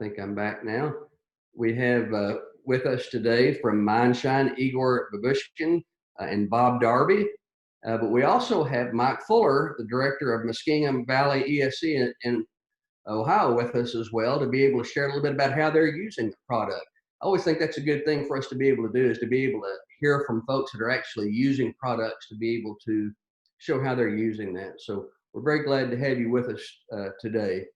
think I'm back now. We have with us today from MindShine, Igor Babushkin and Bob Darby. But we also have Mike Fuller, the director of Muskingum Valley ESC in Ohio, with us as well, to be able to share a little bit about how they're using the product. I always think that's a good thing for us to be able to do, is to be able to hear from folks that are actually using products, to be able to show how they're using that. So we're very glad to have you with us today.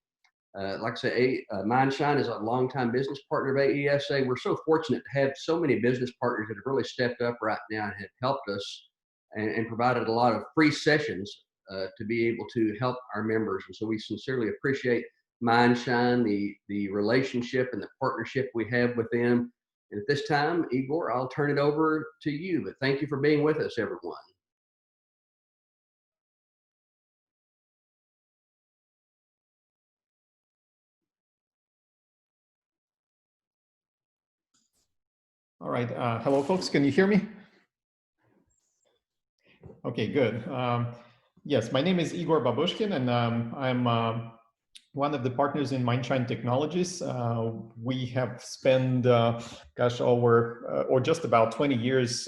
Like I say, MindShine is a longtime business partner of AESA. We're so fortunate to have so many business partners that have really stepped up right now and have helped us and provided a lot of free sessions to be able to help our members. And so we sincerely appreciate MindShine, the relationship and the partnership we have with them. And at this time, Igor, I'll turn it over to you. But thank you for being with us, everyone. All right. Hello, folks. Can you hear me? Okay, good. Yes, my name is Igor Babushkin, and I'm one of the partners in MindShine Technologies. We have spent, over or just about 20 years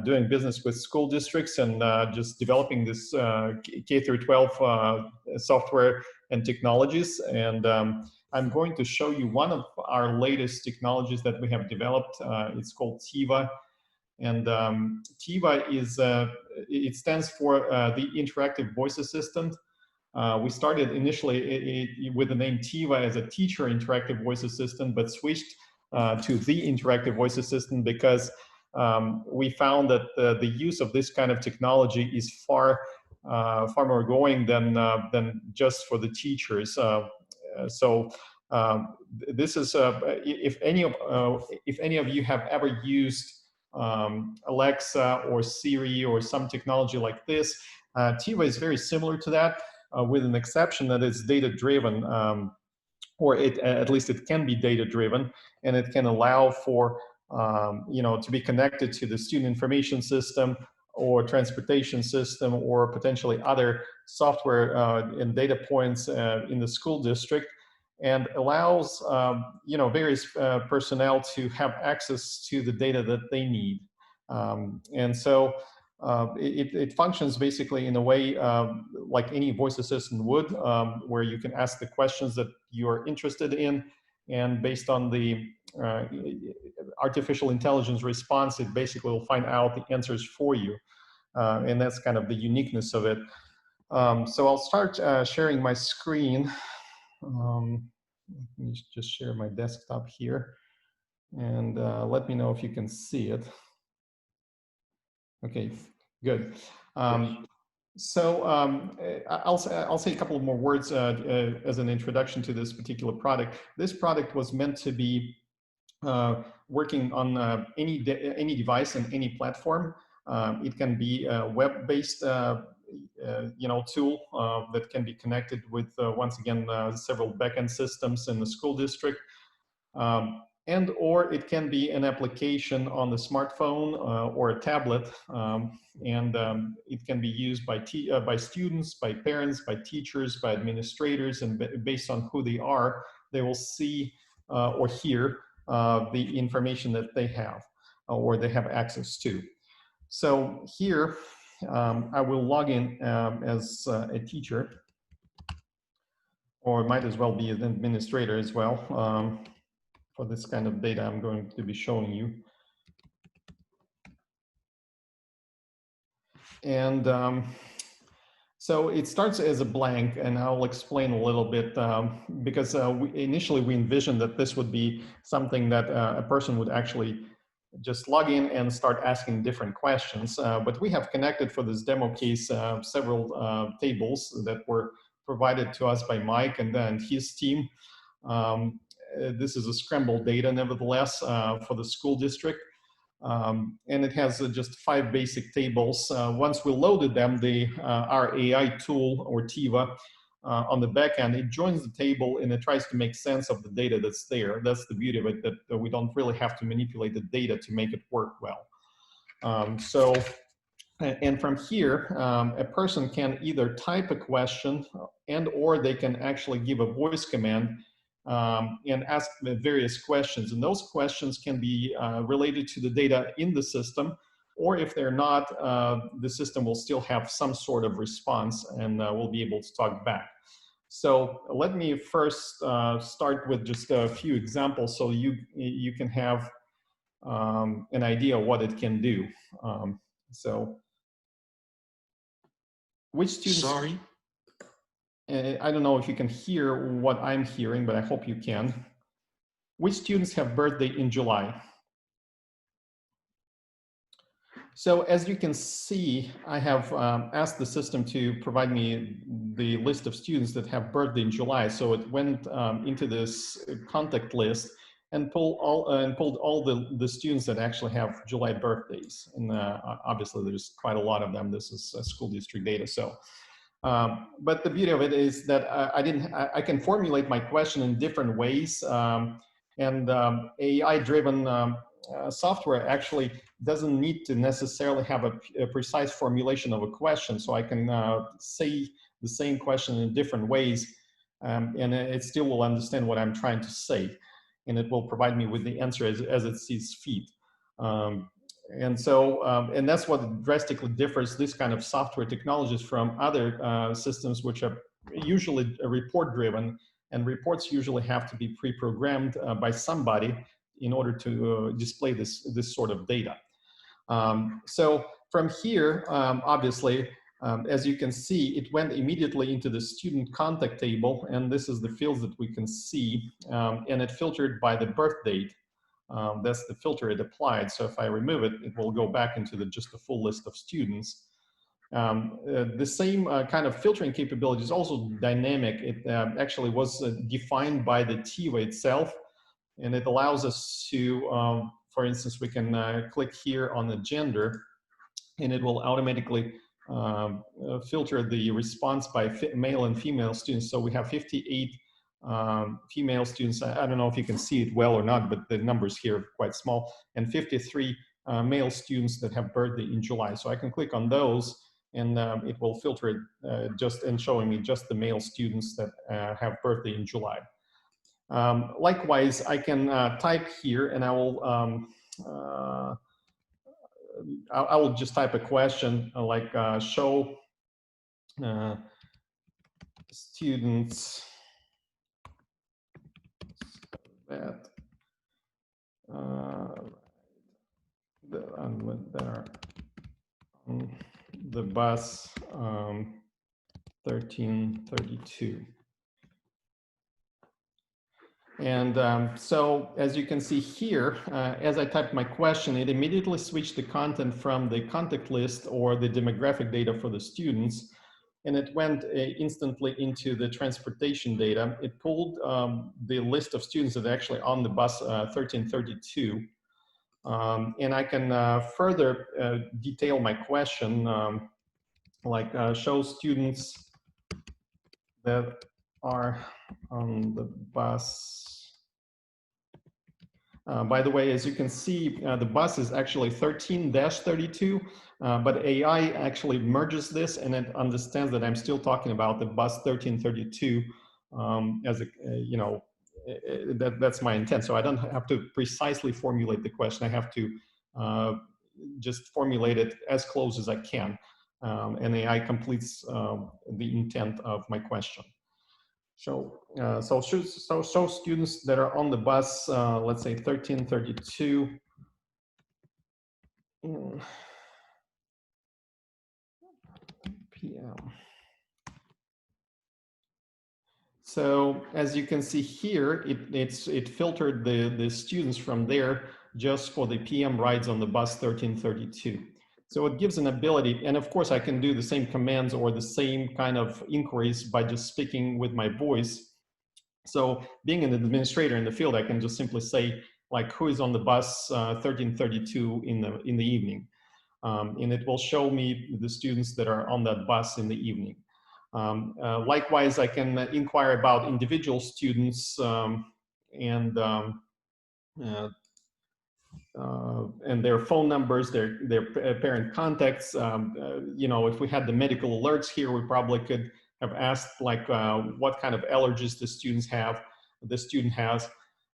doing business with school districts and just developing this K through 12 software and technologies. And I'm going to show you one of our latest technologies that we have developed. It's called TIVA. And TIVA is, it stands for the Interactive Voice Assistant. We started initially with the name TIVA as a teacher interactive voice assistant, but switched to the interactive voice assistant because we found that the use of this kind of technology is far more going than just for the teachers. This is if any of you have ever used Alexa or Siri or some technology like this, TIVA is very similar to that, with an exception that it's data-driven, or at least it can be data-driven, and it can allow for to be connected to the student information system or transportation system or potentially other software and data points in the school district, and allows various personnel to have access to the data that they need. And so it functions basically in a way like any voice assistant would, where you can ask the questions that you're interested in, and based on the artificial intelligence response, it basically will find out the answers for you. And that's kind of the uniqueness of it. So I'll start sharing my screen. Let me just share my desktop here, and let me know if you can see it. Okay, good. So I'll say a couple of more words as an introduction to this particular product. This product was meant to be working on any device and any platform. It can be a web-based tool that can be connected with once again several backend systems in the school district. And or it can be an application on the smartphone or a tablet, and it can be used by students, by parents, by teachers, by administrators, and based on who they are, they will see or hear the information that they have or they have access to. So here, I will log in as a teacher, or might as well be an administrator as well. For this kind of data I'm going to be showing you. And so it starts as a blank, and I'll explain a little bit, because initially we envisioned that this would be something that a person would actually just log in and start asking different questions. But we have connected for this demo case several tables that were provided to us by Mike and then his team. This is a scrambled data, nevertheless, for the school district. And it has just 5 basic tables. Once we loaded them, our AI tool, or TIVA, on the back end, it joins the table and it tries to make sense of the data that's there. That's the beauty of it, that we don't really have to manipulate the data to make it work well. And from here, a person can either type a question and or they can actually give a voice command. and ask the various questions. And those questions can be related to the data in the system, or if they're not, the system will still have some sort of response and we'll be able to talk back. So let me first start with just a few examples so you can have an idea of what it can do. So which students... Sorry. I don't know if you can hear what I'm hearing, but I hope you can. Which students have birthday in July? So as you can see, I have asked the system to provide me the list of students that have birthday in July. So it went into this contact list and pulled all the students that actually have July birthdays. And obviously there's quite a lot of them. This is school district data. So, but the beauty of it is that I can formulate my question in different ways. AI-driven software actually doesn't need to necessarily have a precise formulation of a question. So I can say the same question in different ways, and it still will understand what I'm trying to say. And it will provide me with the answer as it sees fit. And that's what drastically differs this kind of software technologies from other systems, which are usually report-driven, and reports usually have to be pre-programmed by somebody in order to display this sort of data. So from here, obviously, as you can see, it went immediately into the student contact table, and this is the fields that we can see, and it filtered by the birth date. That's the filter it applied. So if I remove it, it will go back into just the full list of students. The same kind of filtering capability is also dynamic. It actually was defined by the TIVA itself, and it allows us to, for instance, we can click here on the gender, and it will automatically filter the response by male and female students. So we have 58 female students. I don't know if you can see it well or not, but the numbers here are quite small, and 53 male students that have birthday in July. So I can click on those, and it will filter it and showing me just the male students that have birthday in July. Likewise, I can type here, and I will just type a question like show students that are on the bus 1332. And so as you can see here, as I typed my question, it immediately switched the content from the contact list or the demographic data for the students, and it went instantly into the transportation data. It pulled the list of students that are actually on the bus 1332. And I can further detail my question, like show students that are on the bus. By the way, as you can see, the bus is actually 13-32, but AI actually merges this, and it understands that I'm still talking about the bus 1332 as a, you know, that's my intent. So I don't have to precisely formulate the question. I have to just formulate it as close as I can. And AI completes the intent of my question. So show students that are on the bus, let's say 1332. PM. So as you can see here, it filtered the students from there just for the PM rides on the bus 1332. So it gives an ability, and of course I can do the same commands or the same kind of inquiries by just speaking with my voice. So being an administrator in the field, I can just simply say, like, who is on the bus 1332 in the evening, and it will show me the students that are on that bus in the evening. Likewise, I can inquire about individual students and their phone numbers, their parent contacts. You know, if we had the medical alerts here, we probably could have asked like what kind of allergies the students have. the student has,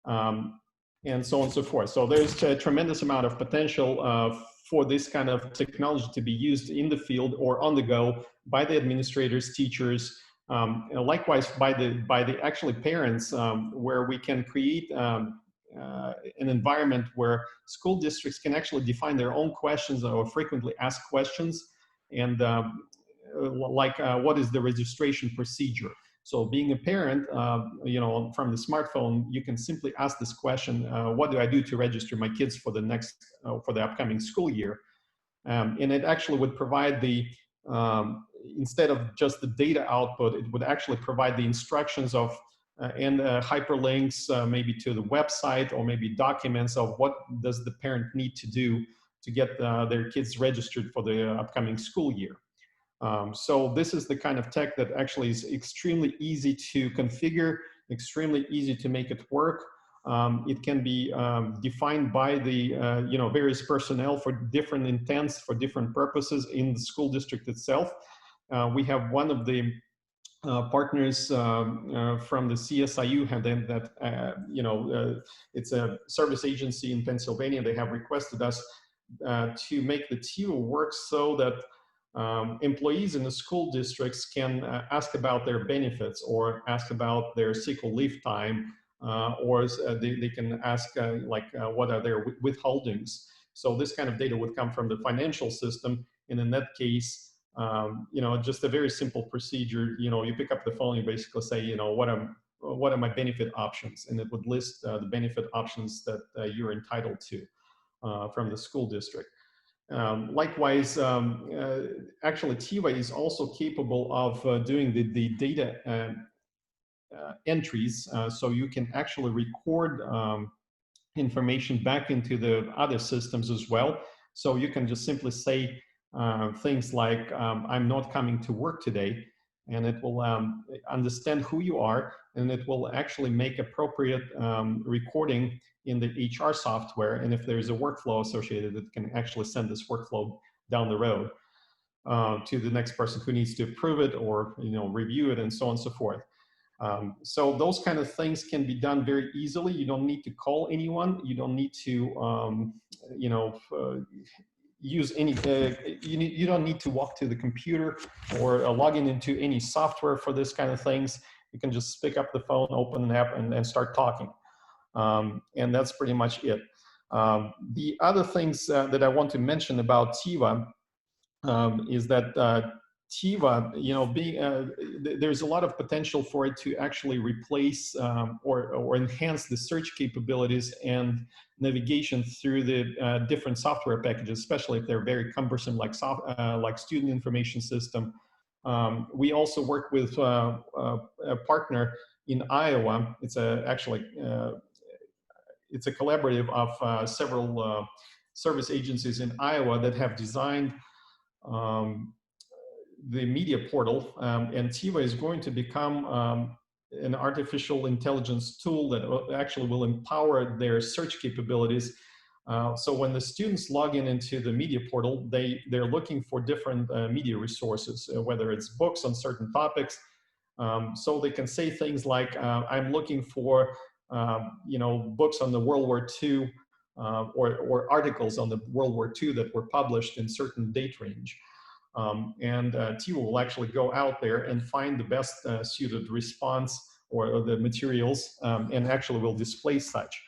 and so on and so forth. So there's a tremendous amount of potential for this kind of technology to be used in the field or on the go by the administrators, teachers, and likewise by the actually parents, where we can create an environment where school districts can actually define their own questions or frequently asked questions, and what is the registration procedure. So being a parent, from the smartphone, you can simply ask this question: what do I do to register my kids for the upcoming school year? And it actually would provide instead of just the data output, it would actually provide the instructions and hyperlinks, maybe to the website, or maybe documents of what does the parent need to do to get their kids registered for the upcoming school year. So this is the kind of tech that actually is extremely easy to configure, extremely easy to make it work. It can be defined by the various personnel for different intents, for different purposes in the school district itself. We have one of the partners from the CSIU, it's a service agency in Pennsylvania. They have requested us to make the TIVA work so that employees in the school districts can ask about their benefits, or ask about their sick leave time, or they can ask what are their withholdings. So this kind of data would come from the financial system, and in that case, just a very simple procedure. You pick up the phone, you basically say, what are my benefit options, and it would list the benefit options that you're entitled to from the school district. Likewise, actually, TIVA is also capable of doing the data entries, so you can actually record information back into the other systems as well. So you can just simply say things like, I'm not coming to work today, and it will understand who you are, and it will actually make appropriate recording in the HR software. And if there's a workflow associated, it can actually send this workflow down the road to the next person who needs to approve it, or review it, and so on and so forth. So those kind of things can be done very easily. You don't need to call anyone. You don't need to, use any, you don't need to walk to the computer or log into any software for this kind of things. You can just pick up the phone, open an app, and start talking. And that's pretty much it. The other things that I want to mention about TIVA is that TIVA, there's a lot of potential for it to actually replace or enhance the search capabilities and navigation through the different software packages, especially if they're very cumbersome, like student information system. We also work with a partner in Iowa. It's it's a collaborative of several service agencies in Iowa that have designed the media portal, and TIVA is going to become an artificial intelligence tool that actually will empower their search capabilities. So when the students log into the media portal, they're looking for different media resources, whether it's books on certain topics. So they can say things like, I'm looking for books on the World War II, or articles on the World War II that were published in certain date range. And TIVA will actually go out there and find the best suited response or the materials, and actually will display such.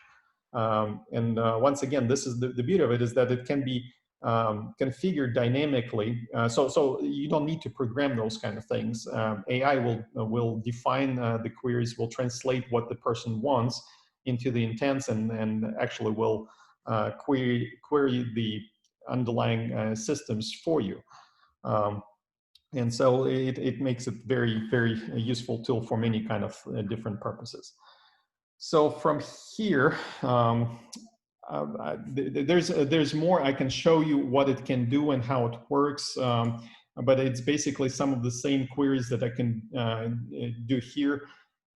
And once again, this is the beauty of it, is that it can be configured dynamically. So you don't need to program those kind of things. AI will define the queries, will translate what the person wants into the intents, and actually will query the underlying systems for you. And so it makes it very, very useful tool for many kind of different purposes. So from here, there's more. I can show you what it can do and how it works, but it's basically some of the same queries that I can do here,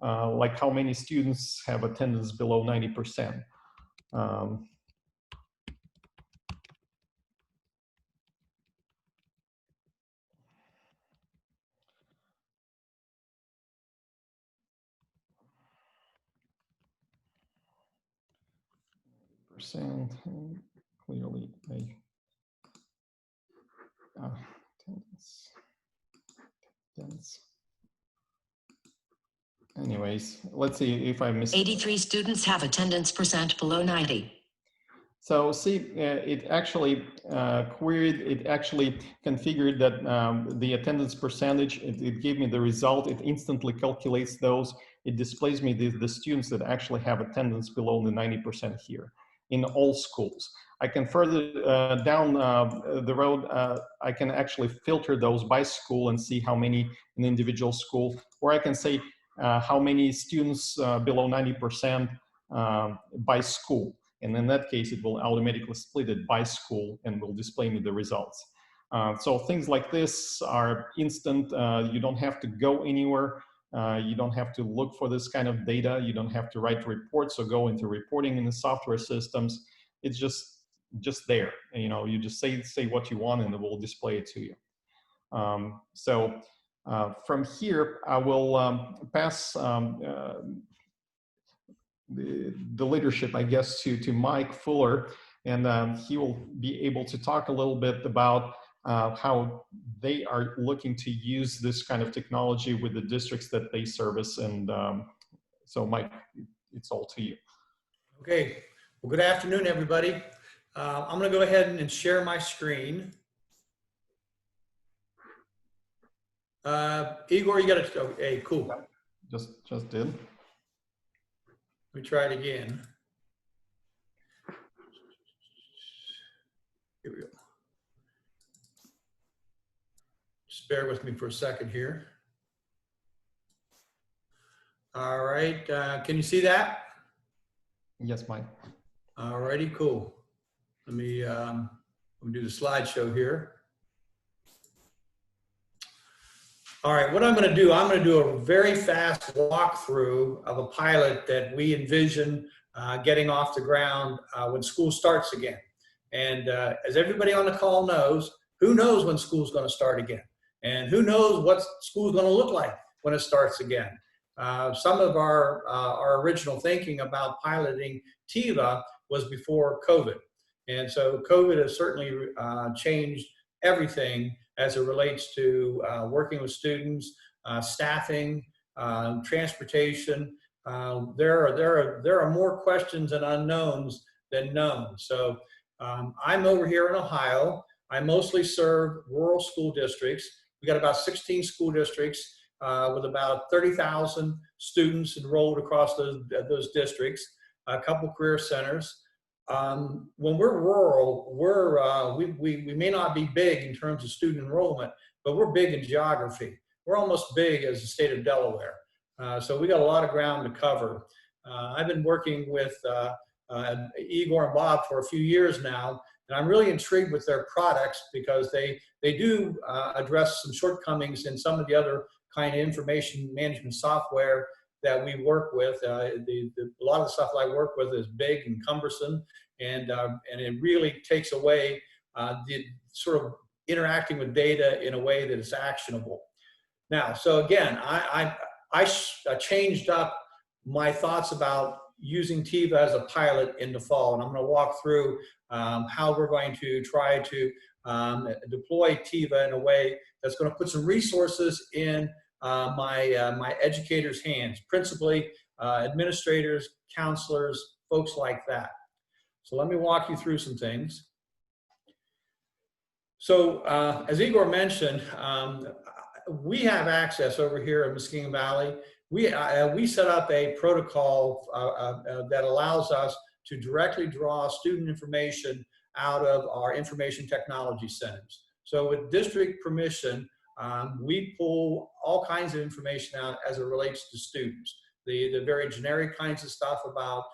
like how many students have attendance below 90%. percent clearly a attendance. Anyways, let's see if I missed. 83 students have attendance percent below 90. So see, it actually queried, it actually configured that the attendance percentage, it gave me the result, it instantly calculates those, it displays me the students that actually have attendance below the 90% here in all schools. I can further down the road, I can actually filter those by school and see how many in individual school, or I can say how many students below 90% by school. And in that case, it will automatically split it by school and will display me the results. So things like this are instant. You don't have to go anywhere. You don't have to look for this kind of data. You don't have to write reports or go into reporting in the software systems. It's just there. You know, you just say what you want and it will display it to you. From here, I will pass the leadership, I guess, to Mike Fuller, and he will be able to talk a little bit about how they are looking to use this kind of technology with the districts that they service. And so, Mike, it's all to you. Okay. Well, good afternoon, everybody. I'm going to go ahead and share my screen. Igor, you got to. Okay, cool. Just did. Let me try it again. Here we go. Just bear with me for a second here. All right. Can you see that? Yes, Mike. All righty, cool. Let me do the slideshow here. All right, what I'm going to do, I'm going to do a very fast walkthrough of a pilot that we envision getting off the ground when school starts again. And as everybody on the call knows, who knows when school's going to start again? And who knows what school's going to look like when it starts again? Some of our original thinking about piloting TIVA was before COVID. And so COVID has certainly changed everything as it relates to working with students, staffing, transportation. There are more questions and unknowns than known. So I'm over here in Ohio. I mostly serve rural school districts. We got about 16 school districts with about 30,000 students enrolled across those districts, a couple career centers. When we're rural, we may not be big in terms of student enrollment, but we're big in geography. We're almost big as the state of Delaware. So we got a lot of ground to cover. I've been working with Igor and Bob for a few years now, and I'm really intrigued with their products because they do address some shortcomings in some of the other kind of information management software that we work with. A lot of the stuff I work with is big and cumbersome, and it really takes away the sort of interacting with data in a way that is actionable. Now, so again, I changed up my thoughts about using TIVA as a pilot in the fall, and I'm going to walk through how we're going to try to deploy TIVA in a way that's going to put some resources in my educators' hands, principally administrators, counselors, folks like that. So let me walk you through some things. So as Igor mentioned, we have access over here in Muskingum Valley. We set up a protocol that allows us to directly draw student information out of our information technology centers. So with district permission, we pull all kinds of information out as it relates to students. The very generic kinds of stuff about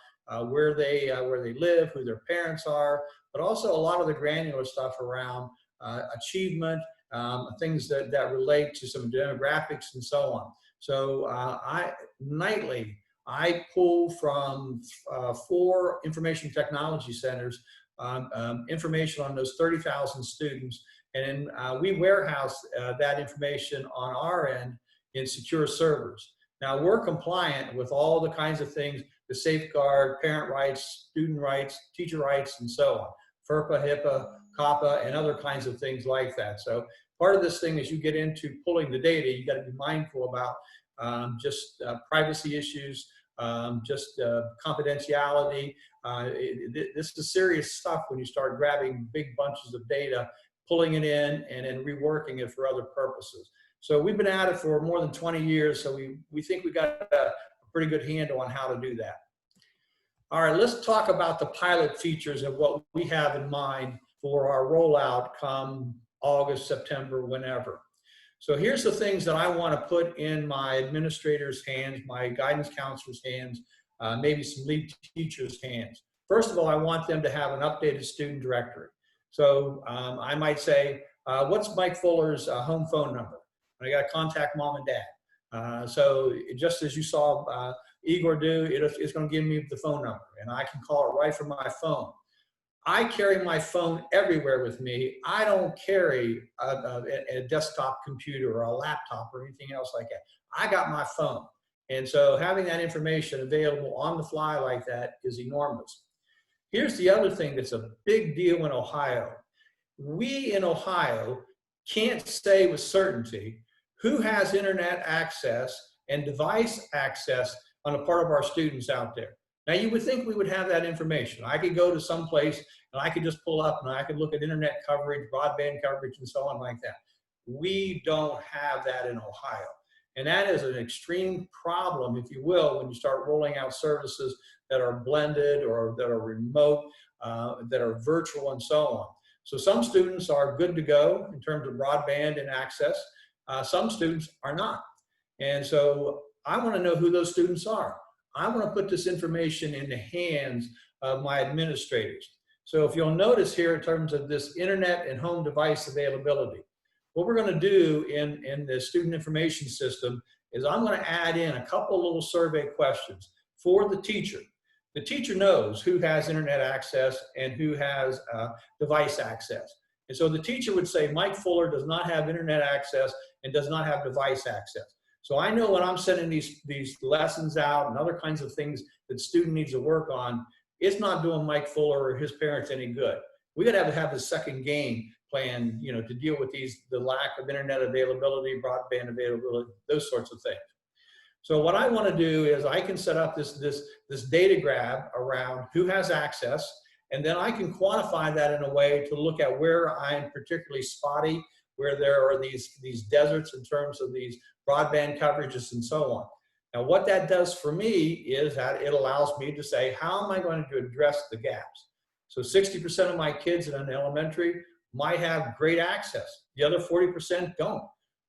where they live, who their parents are, but also a lot of the granular stuff around achievement, things that relate to some demographics and so on. So nightly, I pull from 4 information technology centers information on those 30,000 students, and we warehouse that information on our end in secure servers. Now, we're compliant with all the kinds of things, the safeguard, parent rights, student rights, teacher rights, and so on. FERPA, HIPAA, COPPA, and other kinds of things like that. So part of this thing, as you get into pulling the data, you got to be mindful about privacy issues, confidentiality. This is serious stuff when you start grabbing big bunches of data, pulling it in, and then reworking it for other purposes. So we've been at it for more than 20 years, so we think we got a pretty good handle on how to do that. All right, let's talk about the pilot features of what we have in mind for our rollout come August, September, whenever. So here's the things that I want to put in my administrators' hands, my guidance counselors' hands, maybe some lead teachers' hands. First of all, I want them to have an updated student directory. So I might say, what's Mike Fuller's home phone number? I got to contact mom and dad. So just as you saw Igor do, it's going to give me the phone number, and I can call it right from my phone. I carry my phone everywhere with me. I don't carry a desktop computer or a laptop or anything else like that. I got my phone. And so having that information available on the fly like that is enormous. Here's the other thing that's a big deal in Ohio. We in Ohio can't say with certainty who has internet access and device access on a part of our students out there. Now, you would think we would have that information. I could go to some place and I could just pull up and I could look at internet coverage, broadband coverage, and so on like that. We don't have that in Ohio. And that is an extreme problem, if you will, when you start rolling out services that are blended or that are remote, that are virtual, and so on. So some students are good to go in terms of broadband and access. Some students are not. And so I want to know who those students are. I want to put this information in the hands of my administrators. So if you'll notice here in terms of this internet and home device availability, what we're going to do in the student information system is I'm going to add in a couple little survey questions for the teacher. The teacher knows who has internet access and who has device access. And so the teacher would say, Mike Fuller does not have internet access and does not have device access. So I know when I'm sending these lessons out and other kinds of things that the student needs to work on, it's not doing Mike Fuller or his parents any good. We got to have a second game plan, to deal with the lack of internet availability, broadband availability, those sorts of things. So what I want to do is I can set up this data grab around who has access, and then I can quantify that in a way to look at where I'm particularly spotty, where there are these deserts in terms of these broadband coverages and so on. Now, what that does for me is that it allows me to say, how am I going to address the gaps? So 60% of my kids in an elementary might have great access. The other 40% don't.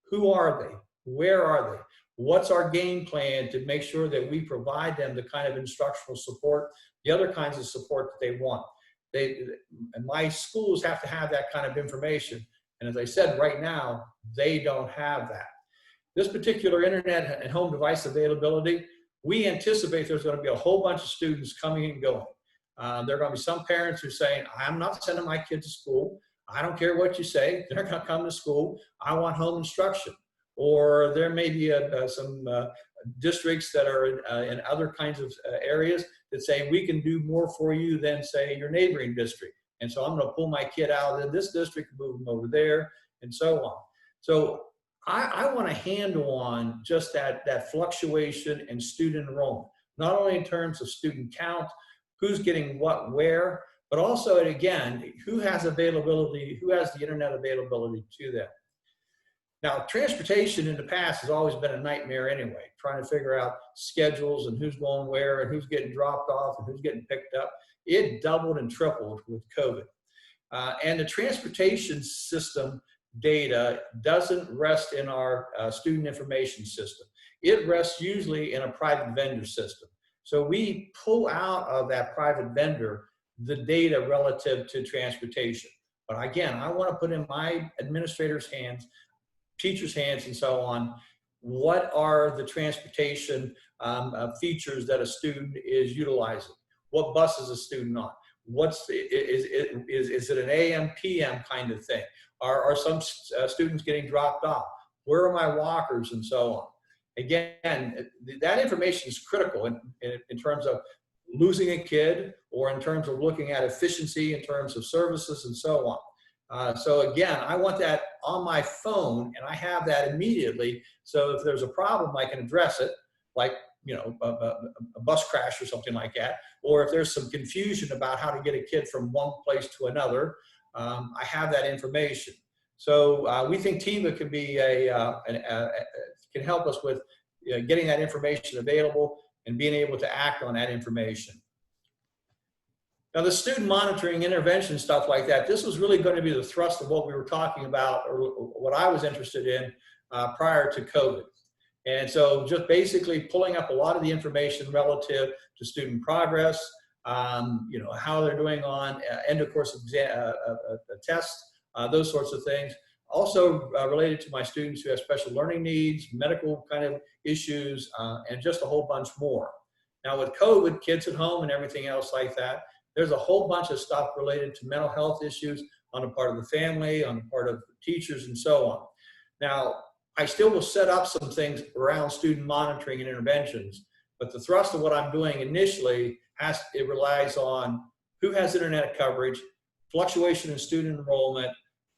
Who are they? Where are they? What's our game plan to make sure that we provide them the kind of instructional support, the other kinds of support that they want? And my schools have to have that kind of information. And as I said, right now, they don't have that. This particular internet and home device availability, we anticipate there's going to be a whole bunch of students coming and going. There are going to be some parents who are saying, I'm not sending my kids to school. I don't care what you say. They're going to come to school. I want home instruction. Or there may be some districts that are in other kinds of areas that say, we can do more for you than, say, your neighboring district. And so I'm going to pull my kid out of this district, move them over there, and so on. So I want to handle on just that fluctuation in student enrollment, not only in terms of student count, who's getting what where, but also, again, who has availability, who has the internet availability to them. Now, transportation in the past has always been a nightmare anyway, trying to figure out schedules and who's going where and who's getting dropped off and who's getting picked up. It doubled and tripled with COVID. And the transportation system data doesn't rest in our student information system. It rests usually in a private vendor system. So we pull out of that private vendor the data relative to transportation. But again, I want to put in my administrators' hands, teachers' hands, and so on, what are the transportation features that a student is utilizing? What bus is a student on? Is it an AM, PM kind of thing? Are some students getting dropped off? Where are my walkers and so on? again, that information is critical in terms of losing a kid or in terms of looking at efficiency in terms of services and so on. So again, I want that on my phone, and I have that immediately. So if there's a problem, I can address it, like, you know, a bus crash or something like that. Or if there's some confusion about how to get a kid from one place to another, I have that information. So we think TIVA can be can help us with getting that information available and being able to act on that information. Now, the student monitoring, intervention, stuff like that, this was really going to be the thrust of what we were talking about, or what I was interested in prior to COVID. And so just basically pulling up a lot of the information relative to student progress, you know, how they're doing on end of course exam, tests, those sorts of things. Also related to my students who have special learning needs, medical kind of issues, and just a whole bunch more. Now with COVID, kids at home and everything else like that, there's a whole bunch of stuff related to mental health issues on the part of the family, on the part of teachers, and so on. Now, I still will set up some things around student monitoring and interventions, but the thrust of what I'm doing initially it relies on who has internet coverage, fluctuation in student enrollment,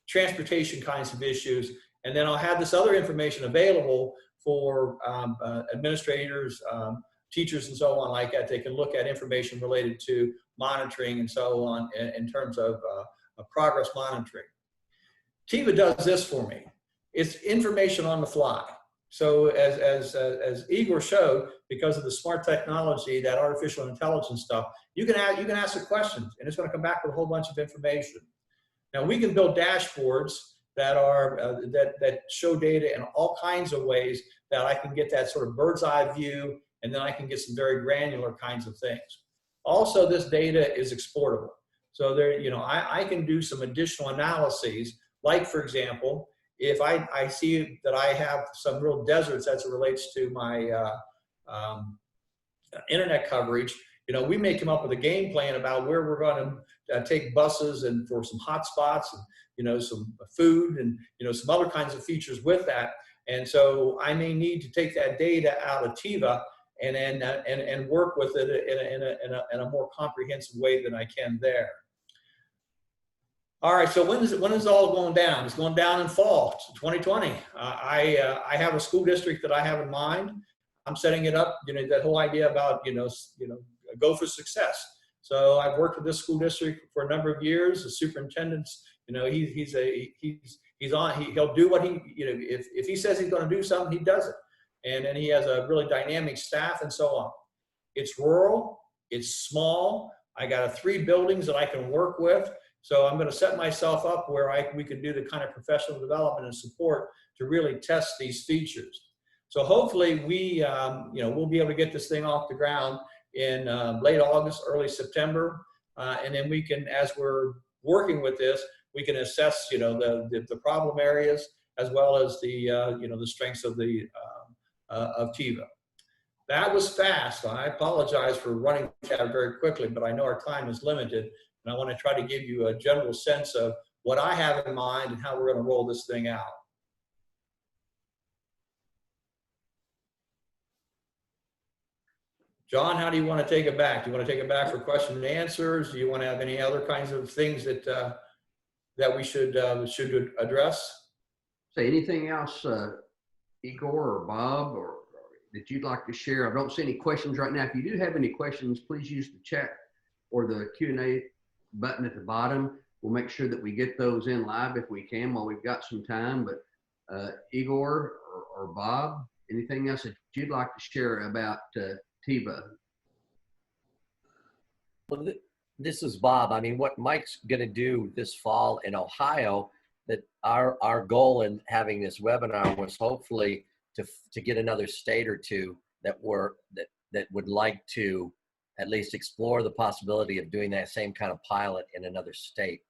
transportation kinds of issues, and then I'll have this other information available for administrators, teachers, and so on like that. They can look at information related to monitoring and so on in terms of progress monitoring. TIVA does this for me. It's information on the fly. So as Igor showed, because of the smart technology, that artificial intelligence stuff, you can ask the questions, and it's going to come back with a whole bunch of information. Now we can build dashboards that are that show data in all kinds of ways that I can get that sort of bird's eye view, and then I can get some very granular kinds of things. Also, this data is exportable. So there, you know, I can do some additional analyses, like for example, if I see that I have some real deserts as it relates to my internet coverage, you know, we may come up with a game plan about where we're going to take buses and for some hot spots and, you know, some food and, you know, some other kinds of features with that. And so I may need to take that data out of TIVA and then and work with it in a more comprehensive way than I can there. All right, so when is it all going down? It's going down in fall, it's 2020. I have a school district that I have in mind. I'm setting it up, you know, that whole idea about, you know, go for success. So I've worked with this school district for a number of years. The superintendent's, you know, he'll do what he, you know, if he says he's going to do something, he does it. And then he has a really dynamic staff and so on. It's rural, it's small. I got 3 buildings that I can work with. So I'm going to set myself up where we can do the kind of professional development and support to really test these features. So hopefully we, you know, we'll be able to get this thing off the ground in late August, early September, and then we can, as we're working with this, we can assess, you know, the problem areas as well as the, you know, the strengths of the of TIVA. That was fast. I apologize for running that very quickly, but I know our time is limited. And I want to try to give you a general sense of what I have in mind and how we're going to roll this thing out. John, how do you want to take it back? Do you want to take it back for question and answers? Do you want to have any other kinds of things that that we should address? Say anything else, Igor or Bob, or that you'd like to share? I don't see any questions right now. If you do have any questions, please use the chat or the Q&A button at the bottom. We'll make sure that we get those in live if we can while we've got some time. But Igor or Bob, anything else that you'd like to share about TIVA? Well, this is Bob. I mean, what Mike's going to do this fall in Ohio, that our goal in having this webinar was hopefully to get another state or two that would like to at least explore the possibility of doing that same kind of pilot in another state.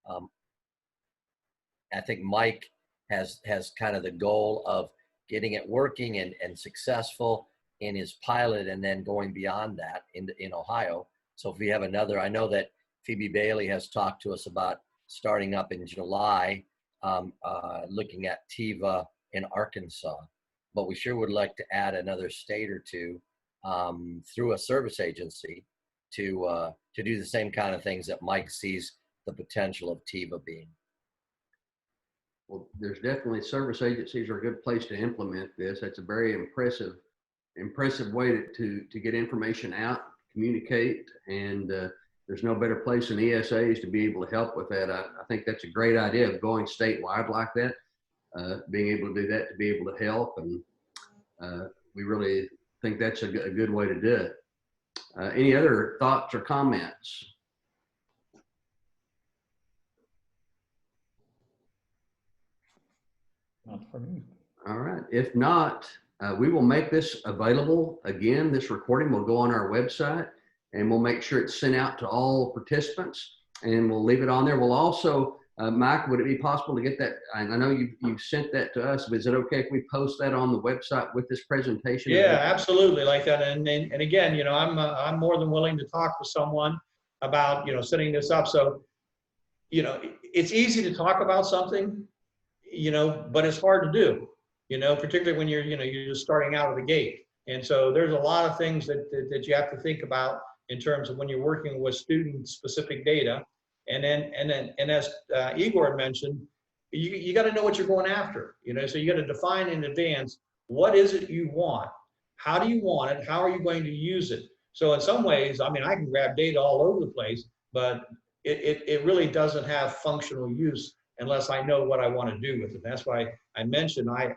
I think Mike has kind of the goal of getting it working and successful in his pilot, and then going beyond that in Ohio. So if we have another, I know that Phoebe Bailey has talked to us about starting up in July, looking at TIVA in Arkansas. but we sure would like to add another state or two through a service agency to do the same kind of things that Mike sees the potential of TIVA being. Well, there's definitely service agencies are a good place to implement this. That's a very impressive way to get information out, communicate, and there's no better place than ESAs to be able to help with that. I think that's a great idea of going statewide like that, being able to do that, to be able to help, and we really think that's a good way to do it. Any other thoughts or comments? Not for me. All right. If not, we will make this available again. This recording will go on our website, and we'll make sure it's sent out to all participants, and we'll leave it on there. We'll also, Mike, would it be possible to get that? I know you've sent that to us, but is it okay if we post that on the website with this presentation? Yeah, absolutely, like that. And again, you know, I'm more than willing to talk to someone about, you know, setting this up. So, you know, it's easy to talk about something, you know, but it's hard to do, you know, particularly when you're, you know, you're just starting out of the gate. And so there's a lot of things that you have to think about in terms of when you're working with student specific data. And as Igor mentioned, you got to know what you're going after, you know, so you got to define in advance, what is it you want? How do you want it? How are you going to use it? So in some ways, I mean, I can grab data all over the place, but it really doesn't have functional use unless I know what I want to do with it. That's why I mentioned I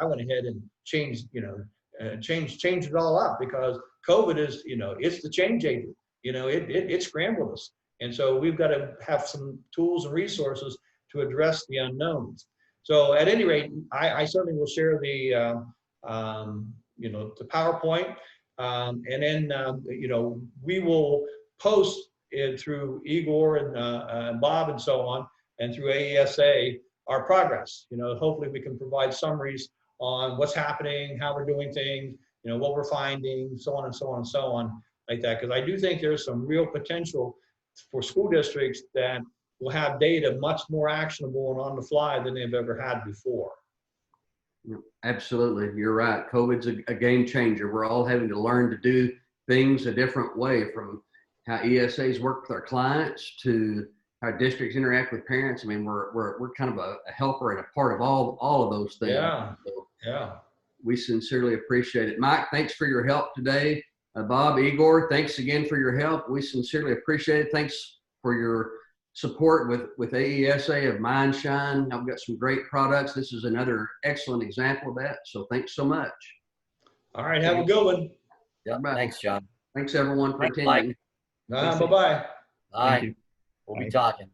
went ahead and changed, you know, changed it all up, because COVID is, you know, it's the change agent. You know, it scrambled us. And so we've got to have some tools and resources to address the unknowns. So at any rate, I certainly will share the, you know, the PowerPoint. And then, you know, we will post it through Igor and Bob and so on, and through AESA, our progress. You know, hopefully we can provide summaries on what's happening, how we're doing things, you know, what we're finding, so on and so on and so on, like that. Because I do think there's some real potential for school districts that will have data much more actionable and on the fly than they've ever had before. Absolutely, you're right. COVID's a game changer. We're all having to learn to do things a different way, from how ESAs work with our clients to how districts interact with parents. I mean, we're kind of a helper and a part of all of those things. Yeah. So Yeah. we sincerely appreciate it. Mike, thanks for your help today. Bob, Igor, thanks again for your help. We sincerely appreciate it. Thanks for your support with AESA of MindShine. I've got some great products. This is another excellent example of that. So thanks so much. All right. Have a good one. Yeah, thanks, John. Thanks everyone for Thanks, attending. Mike. Bye-bye. Bye. We'll be talking.